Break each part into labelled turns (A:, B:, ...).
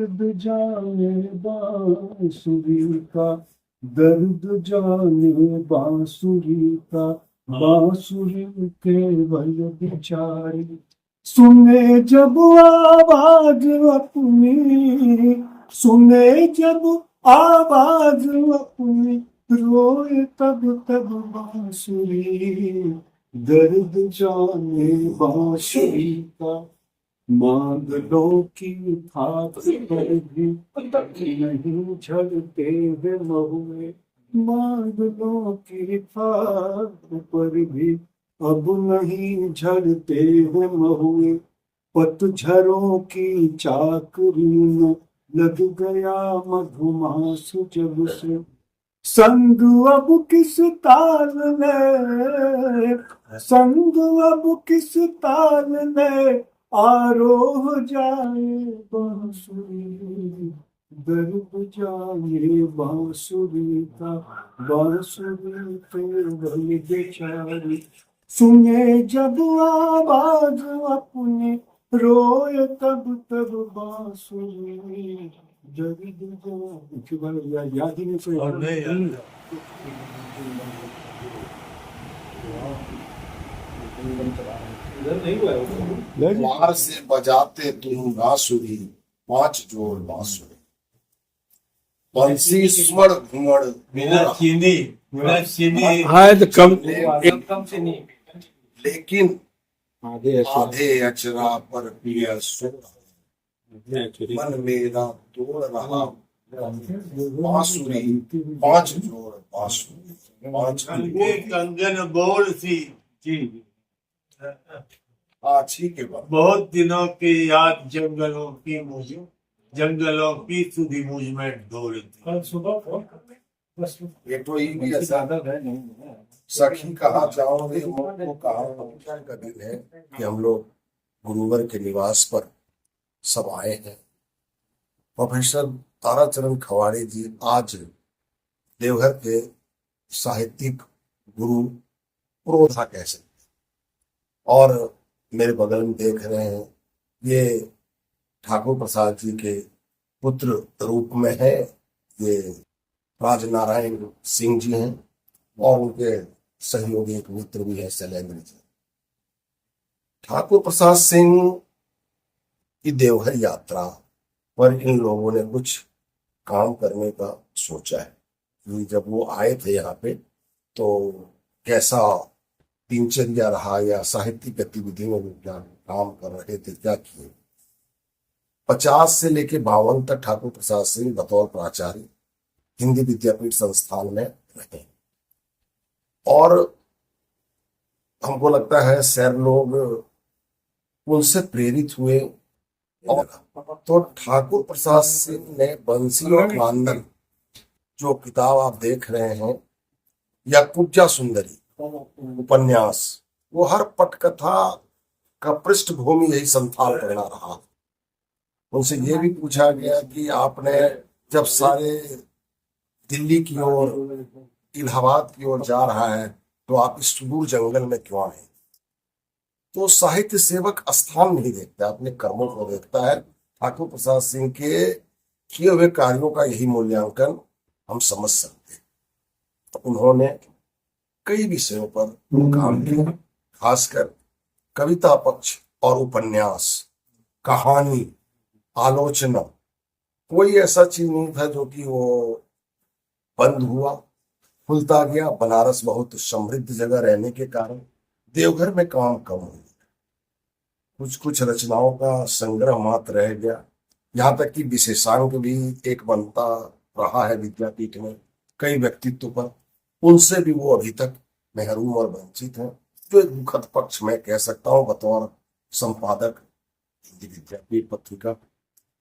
A: दर्द जाने बांसुरी का, दर्द जाने बांसुरी का, बांसुरी केवल बेचारी। सुने जब आवाज अपनी, सुने जब आवाज अपनी, रोए तब तब बांसुरी। दर्द जाने बांसुरी का, मांग लो की थाप पर भी नहीं झड़ते वे महुए। मांग लो की थाप पर भी अब नहीं झड़ते वे महुए। पतझरों की चाकरी में लग गया मधुमास जब से, संग अब किस ताल में, संग अब किस ताल में आरोह जाए बांसुरी। दर्द जाए बांसुरी का, बांसुरी केवल बेचारी। सुने जब आवाज अपनी, रोए तब तब बांसुरी। दर्द जाए, याद ही नहीं से
B: और नहीं
C: द्वार से बजाते तुम बांसुरी, पांच जोड़ बांसुरी। बंसी सुमड़ घुमड़
B: बिना चीनी, बिना चीनी
A: हाँ तो कम
B: कम से नहीं।
C: लेकिन
A: आधे
C: आधे अचरा पर पिया सोना, मन मेरा तोड़ रहा बांसुरी। पांच जोड़ बांसुरी, पांच
B: कंगे कंगन बोल सी जी।
C: आछी के बाद
B: बहुत दिनों की याद जंगलों की मुझे, जंगलों की सुधी मुझ में ढोल थी।
C: ये तो ये भी ऐसा सखी कहाँ जाओगे, मुझको कहाँ पहुंचने का दिन है कि हम लोग गुरुवर के निवास पर सब आए हैं। प्रोफेसर ताराचरण खवाड़े जी आज देवघर के साहित्यिक गुरु पुरोधा कह सकते, और मेरे बगल में देख रहे हैं ये ठाकुर प्रसाद जी के पुत्र रूप में है, ये राजनारायण सिंह जी हैं, और उनके सहयोगी एक मित्र भी है शैलेंद्र जी। ठाकुर प्रसाद सिंह की देवघर यात्रा पर इन लोगों ने कुछ काम करने का सोचा है कि जब वो आए थे यहाँ पे तो कैसा दिनचर्या रहा, या साहित्यिक गतिविधि में वो क्या काम कर रहे थे, क्या किए। 50 से लेके 52 तक ठाकुर प्रसाद सिंह बतौर प्राचार्य हिंदी विद्यापीठ संस्थान में रहे, और हमको लगता है सैर लोग उनसे प्रेरित हुए। और तो ठाकुर प्रसाद सिंह ने बंसी और मांदन जो किताब आप देख रहे हैं, या कुब्जा सुंदरी उपन्यास, वो हर पटकथा का पृष्ठभूमि यही संथाल करना रहा। उनसे ये भी पूछा गया कि आपने जब सारे दिल्ली की ओर, इलाहाबाद की ओर जा रहा है तो आप इस सुदूर जंगल में क्यों आए। तो साहित्य सेवक स्थान नहीं देखता, अपने कर्मों को देखता है। ठाकुर प्रसाद सिंह के किए हुए कार्यों का यही मूल्यांकन हम समझ सकते हैं। उन्होंने कई विषयों पर काम किया, खासकर कविता पक्ष और उपन्यास, कहानी, आलोचना। कोई ऐसा चीज नहीं था जो कि वो बंद हुआ, खुलता गया। बनारस बहुत समृद्ध जगह रहने के कारण देवघर में काम कम हो गया, कुछ कुछ रचनाओं का संग्रह मात्र रह गया। यहाँ तक कि विशेषांक भी एक बनता रहा है विद्यापीठ में कई व्यक्तित्व पर, उनसे भी वो अभी तक महरूम और वंचित हैं। जो एक दुखद पक्ष मैं कह सकता हूँ बतौर संपादक हिंदी विद्यापीठ पत्रिका।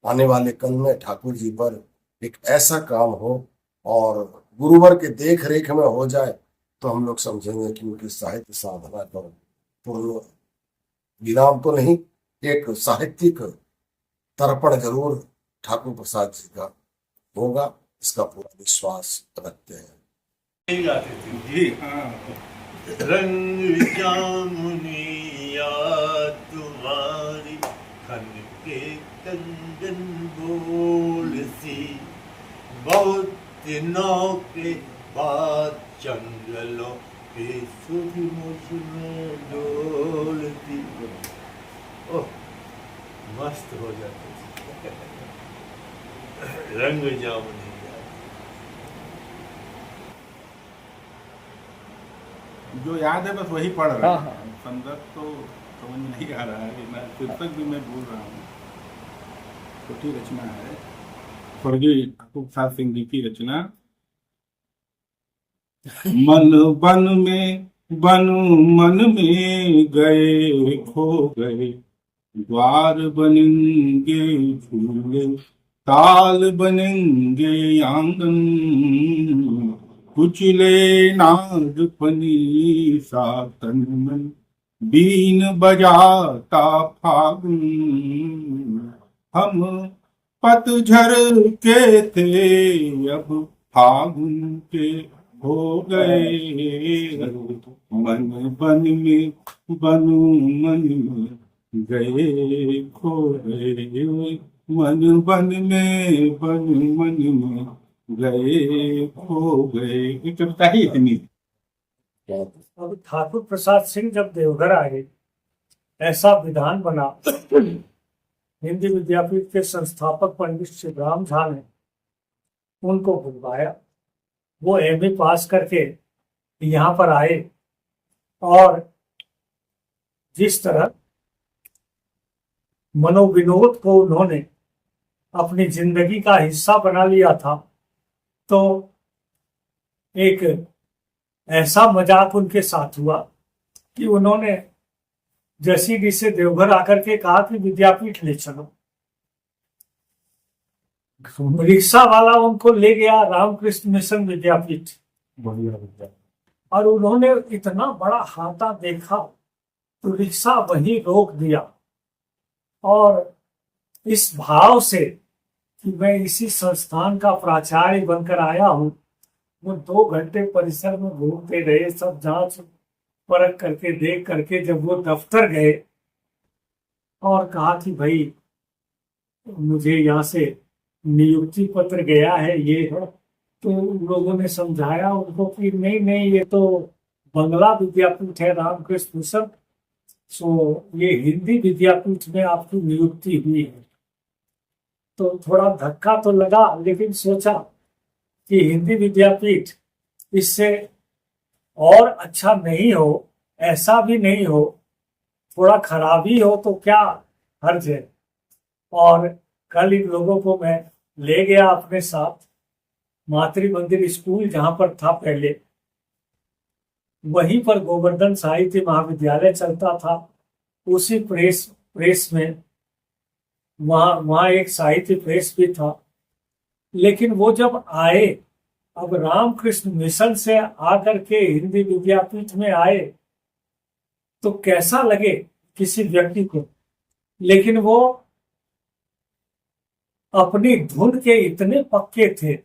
C: आने वाले कल में ठाकुर जी पर एक ऐसा काम हो और गुरुवर के देख रेख में हो जाए तो हम लोग समझेंगे कि उनकी साहित्य साधना पर पूर्ण विराम तो नहीं, एक साहित्यिक तर्पण जरूर ठाकुर प्रसाद जी का होगा, इसका पूरा विश्वास रखते हैं।
B: जी हाँ। रंग जामुनी याद तुम्हारी खन के कंगन बोलती, बहुत दिनों के बाद जंगलों की सुध मुझ में डोलती। ओह, मस्त हो जाते रंग जामुनी।
D: जो याद है बस वही पढ़ रहा
A: हाँ,
D: है।
A: हाँ।
D: संदर्भ तो समझ में नहीं आ रहा है, मैं शीर्षक भी मैं भूल रहा हूँ। छोटी रचना है, स्वर्गीय ठाकुर प्रसाद सिंह जी की रचना। मन बन मन में गए खो गए, द्वार बनेंगे झूले, ताल बनेंगे आंगन, कुचले नाग फनी सा तन मन, बीन बजाता फागुन। हम पतझड़ के थे अब फागुन के हो गए, मन बनू मन में गए खो गए, मन में गए खो गए। ये कविता ही इतनी।
E: अब ठाकुर प्रसाद सिंह जब देवघर आए, ऐसा विधान बना। हिंदी विद्यापीठ के संस्थापक पंडित शिवराम झा ने उनको बुलवाया। वो एमए पास करके यहाँ पर आए और जिस तरह मनोविनोद को उन्होंने अपनी जिंदगी का हिस्सा बना लिया था, तो एक ऐसा मजाक उनके साथ हुआ कि उन्होंने जसीडीह से देवघर आकर के कहा कि विद्यापीठ ले चलो। रिक्शा वाला उनको ले गया रामकृष्ण मिशन विद्यापीठ, और उन्होंने इतना बड़ा हाथा देखा तो रिक्शा वहीं रोक दिया, और इस भाव से कि मैं इसी संस्थान का प्राचार्य बनकर आया हूँ, वो 2 घंटे परिसर में घूमते रहे, सब जांच परख करके देख करके जब वो दफ्तर गए और कहा कि भाई मुझे यहाँ से नियुक्ति पत्र गया है, ये है, तो उन लोगों ने समझाया उनको कि नहीं नहीं, ये तो बंगला विद्यापीठ है रामकृष्ण मिशन, सो ये हिंदी विद्यापीठ में आपकी नियुक्ति हुई है। तो थोड़ा धक्का तो लगा, लेकिन सोचा कि हिंदी विद्यापीठ इससे और अच्छा नहीं हो, ऐसा भी नहीं हो, थोड़ा खराबी हो तो क्या हर्ज है। और कल इन लोगों को मैं ले गया अपने साथ मातृ मंदिर स्कूल जहां पर था पहले, वहीं पर गोवर्धन साहित्य महाविद्यालय चलता था, उसी प्रेस में वहां एक साहित्य प्रेस भी था। लेकिन वो जब आए, अब रामकृष्ण मिशन से आकर के हिंदी विद्यापीठ में आए तो कैसा लगे किसी व्यक्ति को, लेकिन वो अपनी धुन के इतने पक्के थे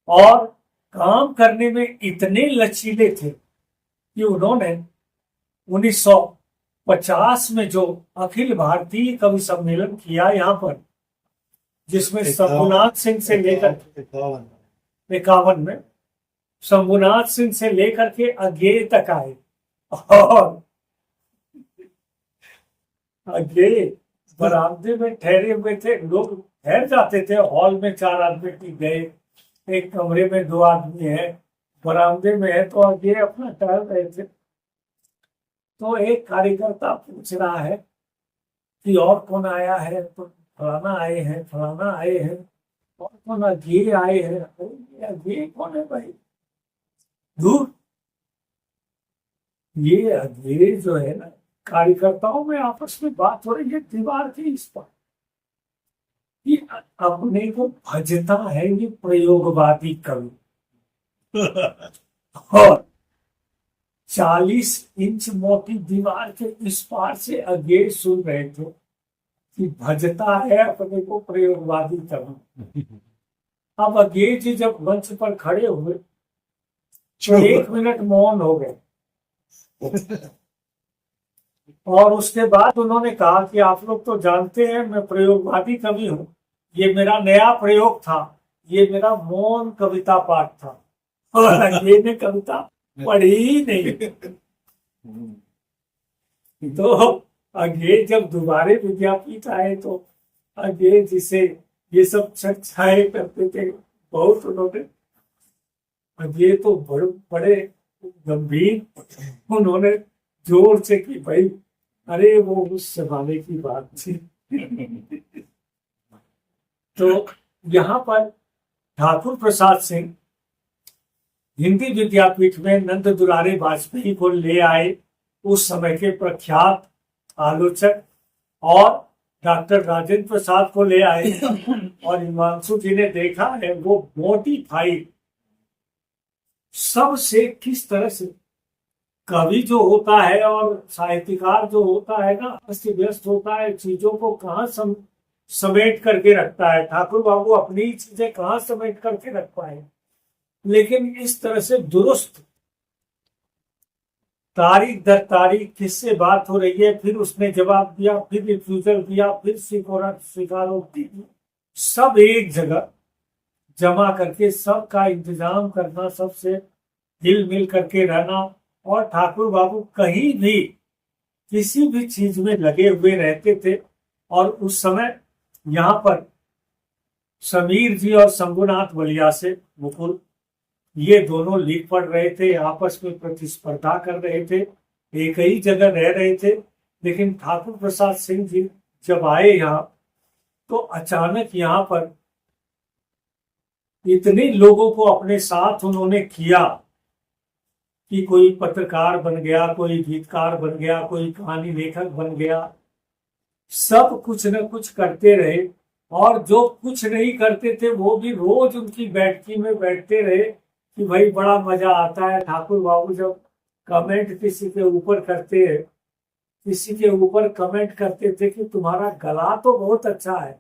E: और काम करने में इतने लचीले थे कि उन्होंने 1950 में जो अखिल भारतीय कवि सम्मेलन किया यहाँ पर, जिसमें शंभुनाथ सिंह से लेकर 51 में शंभुनाथ सिंह से लेकर के अज्ञेय तक आए, और अज्ञेय बरामदे में ठहरे हुए थे, लोग ठहर जाते थे। हॉल में 4 आदमी टिक गए, एक कमरे में 2 आदमी है, बरामदे में है, तो अज्ञेय अपना टहल रहे थे। तो एक कार्यकर्ता पूछ रहा है कि और कौन आया है, तो फलाना आए हैं, फलाना आए हैं, और कौन, अज्ञेय आए हैं। अज्ञेय कौन है भाई, दूर। ये अज्ञेय जो है ना, कार्यकर्ताओं में आपस में बात हो रही है दीवार के इस पर, कि अपने को भजता है ये प्रयोगवादी कवि। और 40 इंच मोटी दीवार के इस पार से अज्ञेय सुन रहे थे कि भजता है अपने को प्रयोगवादी कवि। अब अज्ञेय जी जब मंच पर खड़े हुए तो 1 मिनट मौन हो गए। और उसके बाद उन्होंने कहा कि आप लोग तो जानते हैं मैं प्रयोगवादी कवि हूँ, ये मेरा नया प्रयोग था, ये मेरा मौन कविता पाठ था। और ये ने कविता पढ़ी ही नहीं। तो आगे जब दोबारे विद्यापीठ आए तो आगे जिसे ये सब चर्चाएं करते थे बहुत, उन्होंने ये तो बड़े बड़े गंभीर उन्होंने जोर से कि भाई अरे वो उस जमाने की बात थी। तो यहाँ पर ठाकुर प्रसाद सिंह हिंदी विद्यापीठ में नंद दुलारे वाजपेयी को ले आए, उस समय के प्रख्यात आलोचक, और डॉक्टर राजेंद्र प्रसाद को ले आए। और हिमांशु जी ने देखा है वो मोटिफाइड सबसे किस तरह से कवि जो होता है और साहित्यकार जो होता है ना, अस्त व्यस्त होता है, चीजों को कहाँ समेट करके रखता है। ठाकुर बाबू अपनी चीजें कहाँ समेट करके रख पाए, लेकिन इस तरह से दुरुस्त तारीख दर तारीख किससे बात हो रही है, फिर उसने जवाब दिया, फिर रिफ्यूजल दिया, फिर स्वीकारोक्ति, सब एक जगह जमा करके सबका इंतजाम करना, सबसे हिल मिल करके रहना। और ठाकुर बाबू कहीं भी किसी भी चीज में लगे हुए रहते थे। और उस समय यहाँ पर समीर जी और शंभुनाथ बलिया से मुकुल, ये दोनों लिख पढ़ रहे थे, आपस में प्रतिस्पर्धा कर रहे थे, एक ही जगह रह रहे थे। लेकिन ठाकुर प्रसाद सिंह जी जब आए यहाँ तो अचानक यहाँ पर इतने लोगों को अपने साथ उन्होंने किया कि कोई पत्रकार बन गया, कोई गीतकार बन गया, कोई कहानी लेखक बन गया, सब कुछ न कुछ करते रहे। और जो कुछ नहीं करते थे वो भी रोज उनकी बैठकी में बैठते रहे कि भाई बड़ा मजा आता है। ठाकुर बाबू जब कमेंट किसी के ऊपर करते हैं, किसी के ऊपर कमेंट करते थे कि तुम्हारा गला तो बहुत अच्छा है,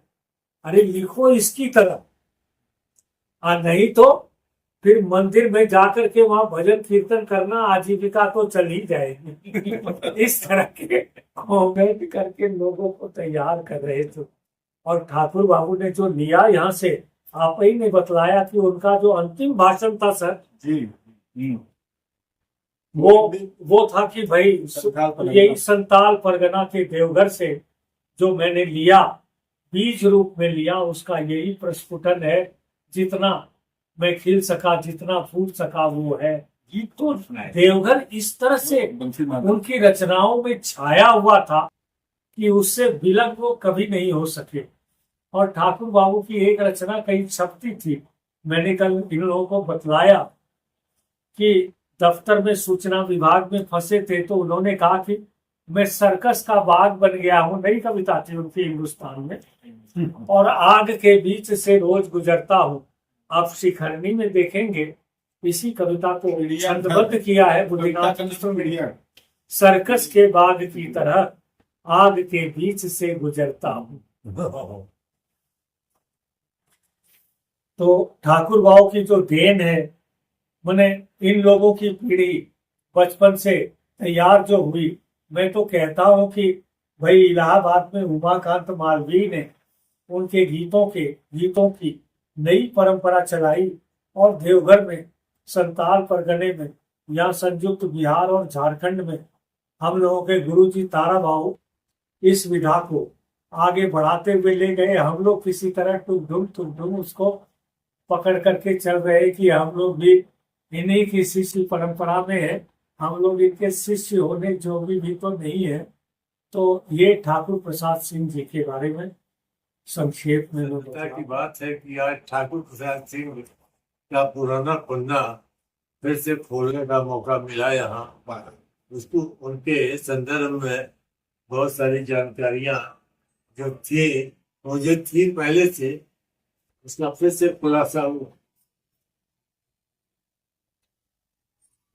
E: अरे लिखो इसकी तरह, और नहीं तो फिर मंदिर में जाकर के वहां भजन कीर्तन करना, आजीविका तो चल ही जाएगी। इस तरह के कमेंट करके लोगों को तैयार कर रहे थे। और ठाकुर बाबू ने जो लिया यहाँ से, आप ही ने बतलाया कि उनका जो अंतिम भाषण था सर
D: जी,
E: वो था कि भाई यही संताल परगना के देवघर से जो मैंने लिया, बीज रूप में लिया, उसका यही प्रस्फुटन है। जितना मैं खिल सका, जितना फूट सका वो है।
D: गीत तो
E: देवघर इस तरह से उनकी रचनाओं में छाया हुआ था कि उससे विलग वो कभी नहीं हो सके। और ठाकुर बाबू की एक रचना कहीं छपती थी, मैंने कल इन लोगों को बतलाया कि दफ्तर में सूचना विभाग में फंसे थे, तो उन्होंने कहा कि मैं सर्कस का बाग बन गया हूँ, नई कविता थी उनकी हिंदुस्तान में, और आग के बीच से रोज गुजरता हूँ। आप शिखरणी में देखेंगे इसी कविता को छंदबद्ध किया है बुद्धिनाथ मिश्र ने, सर्कस के बाग की तरह आग के बीच से गुजरता हूँ। तो ठाकुर बाबू की जो देन है, मैंने इन लोगों की पीढ़ी बचपन से तैयार जो हुई, मैं तो कहता हूँ कि भाई इलाहाबाद में उमाकांत मालवीय ने उनके गीतों की नई परंपरा चलाई। और देवघर में, संताल परगने में, या संयुक्त बिहार और झारखंड में हम लोगों के गुरुजी तारा बाबू इस विधा को आगे बढ़ाते हुए ले गए। हम लोग किसी तरह टुकढुम उसको पकड़ करके चल रहे कि हम लोग भी इन्हीं की शिष्य परंपरा में है, हम लोग इनके शिष्य होने जोगी भी तो नहीं है। तो ये ठाकुर प्रसाद सिंह जी के बारे में संक्षेप में
B: की बात है कि आज ठाकुर प्रसाद सिंह का पुराना पन्ना फिर से खोलने का मौका मिला यहाँ। उसको उनके संदर्भ में बहुत सारी जानकारियां जो थी, मुझे थी पहले से, उसका फिर से खुलासा हुआ।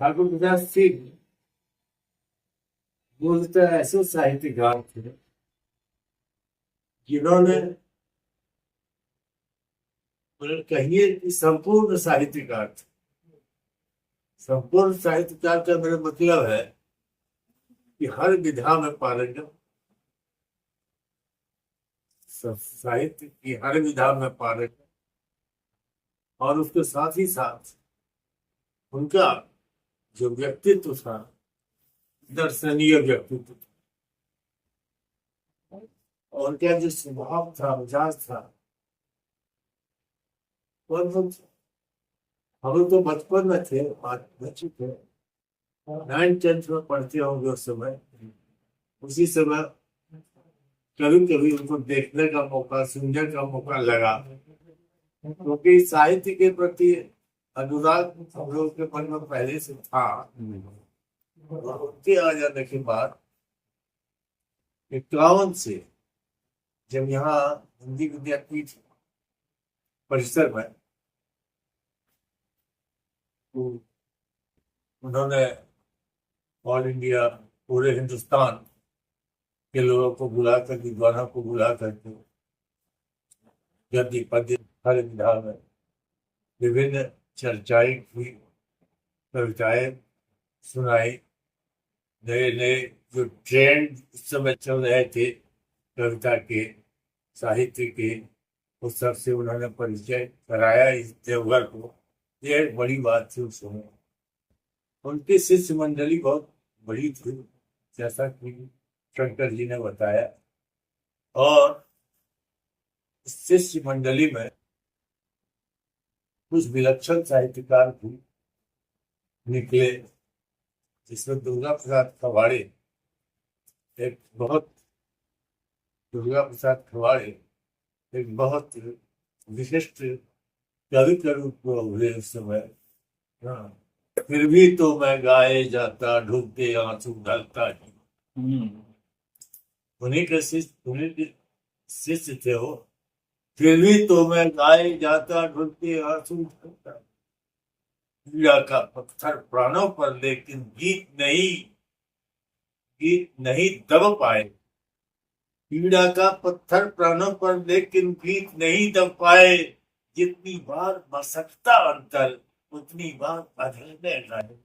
B: ठाकुर प्रसाद सिंह मूलतः ऐसे साहित्यकार थे जिन्होंने, कहिए कि संपूर्ण साहित्यकार थे। संपूर्ण साहित्यकार का मेरा मतलब है कि हर विधा में पारंगत, साहित्य की हर विधा में पारंगत, और उसके साथ ही साथ उनका जो व्यक्तित्व था, दर्शनीय व्यक्तित्व, और उनका जो स्वभाव था, मिजाज था, और हम लोग तो बचपन में थे, बच्चे थे, 9th-10th में पढ़ते होंगे उस समय। उसी समय कभी कभी उनको देखने का मौका, सुनने का मौका लगा, क्योंकि साहित्य के प्रति अनुराग हम लोग के मन में पहले से था। और उनके आ जाने के बाद 51 से जब यहाँ हिंदी विद्यापीठ परिसर में उन्होंने ऑल इंडिया, पूरे हिंदुस्तान के लोगों को बुला कर, विद्वानों को बुला करके गद्य पद्य हर विधा में विभिन्न चर्चाएं हुई, कविताएं सुनाई, नए नए जो ट्रेंड उस समय चल रहे थे कविता के, साहित्य के, उस सब से उन्होंने परिचय कराया इस देवघर को। यह एक बड़ी बात थी उस समय। उनकी शिष्य मंडली बहुत बड़ी थी, जैसा कि शंकर जी ने बताया, और शिष्य मंडली में कुछ विलक्षण साहित्यकार भी निकले, जिसमें दुर्गा प्रसाद खवाड़े एक बहुत विशिष्ट कवि के रूप में उभरे उस समय। हाँ, फिर भी तो मैं गाए जाता, ढूंढते आंसू ढलता ही। उन्हीं के शिष्य थे वो। फिर भी तो मैं गाए जाता, ढूंढते आंसू ढलता, पीड़ा का पत्थर प्राणों पर, लेकिन गीत नहीं दब पाए। पीड़ा का पत्थर प्राणों पर, लेकिन गीत नहीं दब पाए। जितनी बार बसकता अंतर, उतनी बार अधरने लगे।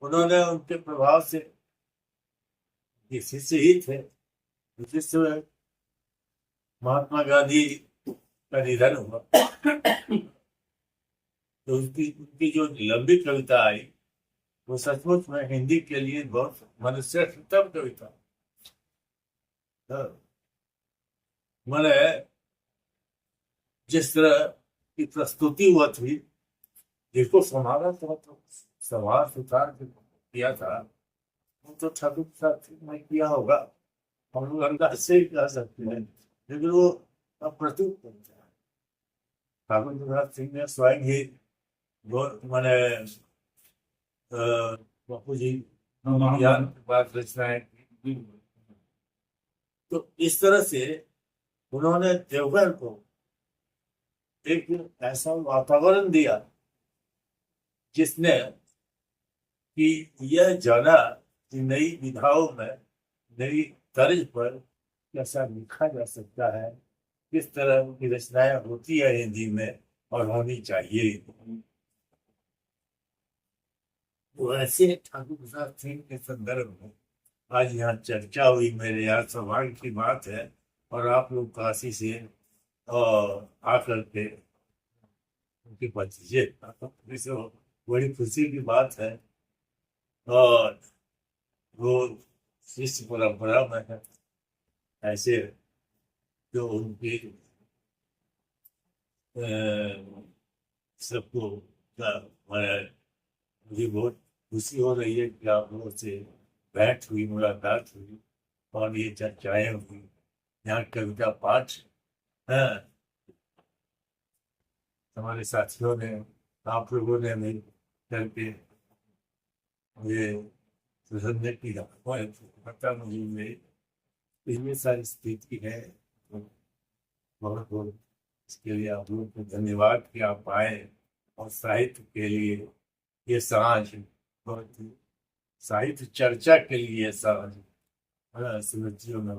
B: उन्होंने उनके प्रभाव से, ये शिष्य ही थे, जिस समय महात्मा गांधी का निधन हुआ, तो उनकी जो लंबी कविता आई, वो सचमुच में हिंदी के लिए बहुत मनुष्यतम कविता। मैंने जिस तरह की प्रस्तुति हुआ थी, जिसको संभाला तो सवाल सुधार किया था, वो तो ठाकुर साहब ने किया होगा, हम लोग अंदाज से ही कह सकते हैं, लेकिन वो अप्रस्तुत बनता है। ठाकुर प्रसाद सिंह ने स्वयं ही मैंने बापू जी बात रचनाएं की। तो इस तरह से उन्होंने देवघर को एक ऐसा वातावरण दिया जिसने कि यह जाना कि नई विधाओं में, नई तर्ज पर कैसा लिखा जा सकता है, किस तरह की रचनाएं होती है हिंदी में और होनी चाहिए। वैसे ठाकुर प्रसाद सिंह के संदर्भ में आज यहाँ चर्चा हुई, मेरे यहाँ सौभाग्य की बात है, और आप लोग काशी से आकर के उनके भतीजे, बड़ी खुशी की बात है। और वो शिष्य परंपरा में है, ऐसे जो उनकी सबको मुझे बहुत खुशी हो रही है कि आप लोगों से भेंट हुई, मुलाकात हुई, और ये चर्चाएं हुई, यहाँ कविता पाठ है, हमारे साथियों ने, आप लोगों ने मिल करके मुझे प्रसन्न किया। पता मुझे इतनी सारी स्थिति है, तो बहुत बहुत इसके लिए आप लोगों को धन्यवाद कि आप आए, और साहित्य के लिए ये सांझ, बहुत साहित्य चर्चा के लिए सांझ, समझियों में